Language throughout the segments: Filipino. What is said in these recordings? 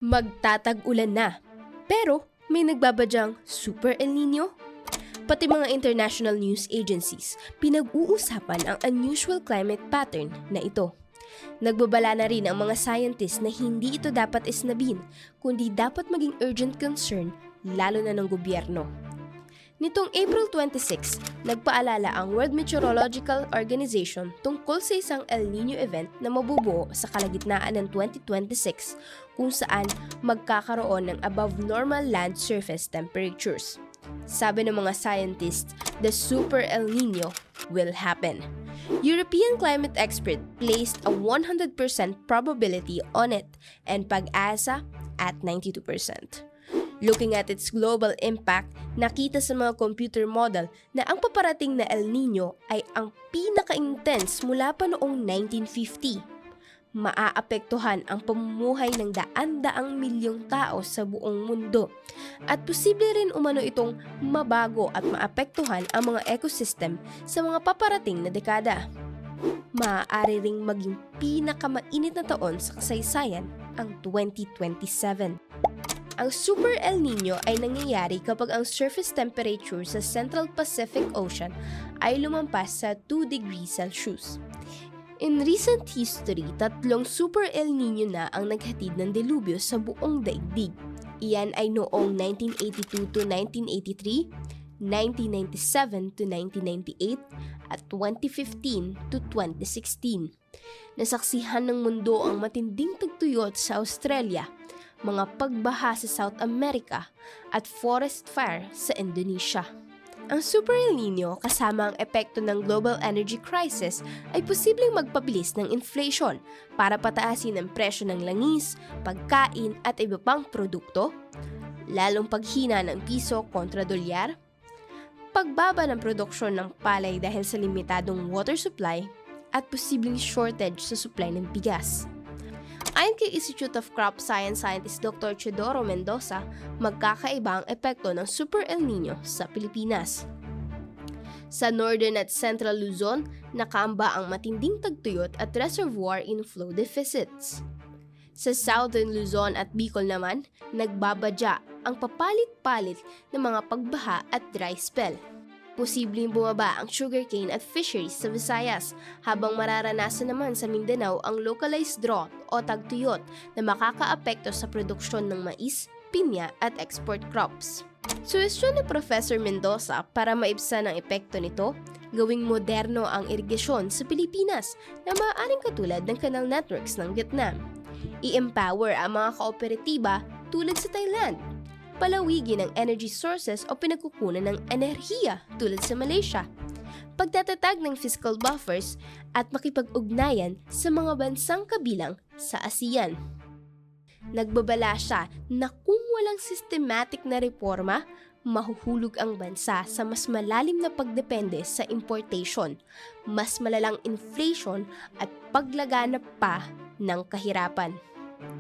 Magtatag-ulan na. Pero may nagbabadyang Super El Nino? Pati mga international news agencies, pinag-uusapan ang unusual climate pattern na ito. Nagbabala na rin ang mga scientists na hindi ito dapat isnabin, kundi dapat maging urgent concern lalo na ng gobyerno. Nitong April 26, nagpaalala ang World Meteorological Organization tungkol sa isang El Nino event na mabubuo sa kalagitnaan ng 2026 kung saan magkakaroon ng above normal land surface temperatures. Sabi ng mga scientists, the Super El Nino will happen. European climate expert placed a 100% probability on it and Pag-asa at 92%. Looking at its global impact, nakita sa mga computer model na ang paparating na El Nino ay ang pinaka-intense mula pa noong 1950. Maaapektuhan ang pamumuhay ng daan-daang milyong tao sa buong mundo at posible rin umano itong mabago at maapektuhan ang mga ecosystem sa mga paparating na dekada. Maaari ring maging pinakamainit na taon sa kasaysayan ang 2027. Ang Super El Nino ay nangyayari kapag ang surface temperature sa Central Pacific Ocean ay lumampas sa 2 degrees Celsius. In recent history, 3 Super El Nino na ang naghatid ng delubyo sa buong daigdig. Iyan ay noong 1982 to 1983, 1997 to 1998, at 2015 to 2016. Nasaksihan ng mundo ang matinding tagtuyot sa Australia, mga pagbaha sa South America, at forest fire sa Indonesia. Ang Super El Nino kasama ang epekto ng global energy crisis ay posibleng magpabilis ng inflation para pataasin ang presyo ng langis, pagkain at iba pang produkto, lalong paghina ng piso kontra dolyar, pagbaba ng produksyon ng palay dahil sa limitadong water supply, at posibleng shortage sa supply ng bigas. Ayon kay Institute of Crop Science scientist Dr. Teodoro Mendoza, magkakaiba ang epekto ng Super El Nino sa Pilipinas. Sa Northern at Central Luzon, nakaamba ang matinding tagtuyot at reservoir inflow deficits. Sa Southern Luzon at Bicol naman, nagbabadya ang papalit-palit ng mga pagbaha at dry spell. Posibleng bumaba ang sugarcane at fisheries sa Visayas, habang mararanasan naman sa Mindanao ang localized drought o tagtuyot na makakaapekto sa produksyon ng mais, pinya at export crops. Suwestyon ni Professor Mendoza para maibsan ang epekto nito, gawing moderno ang irigasyon sa Pilipinas na maaaring katulad ng canal networks ng Vietnam. I-empower ang mga kooperatiba tulad sa Thailand. Palawigin ang energy sources o pinagkukunan ng enerhiya tulad sa Malaysia, pagtatatag ng fiscal buffers at makipag-ugnayan sa mga bansang kabilang sa ASEAN. Nagbabala siya na kung walang systematic na reforma, mahuhulog ang bansa sa mas malalim na pagdepende sa importation, mas malalang inflation at paglaganap pa ng kahirapan.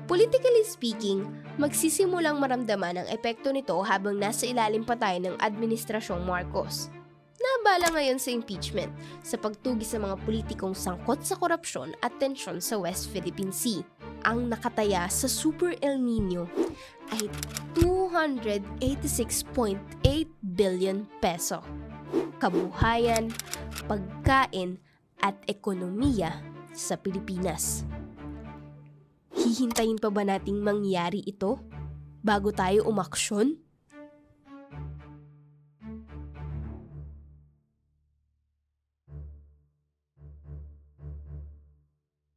Politically speaking, magsisimulang maramdaman ang epekto nito habang nasa ilalim pa tayo ng Administrasyong Marcos. Nabala ngayon sa impeachment, sa pagtugi sa mga politikong sangkot sa korupsyon at tensyon sa West Philippine Sea. Ang nakataya sa Super El Nino ay 286.8 billion peso. Kabuhayan, pagkain at ekonomiya sa Pilipinas. Hihintayin pa ba nating mangyari ito bago tayo umaksyon?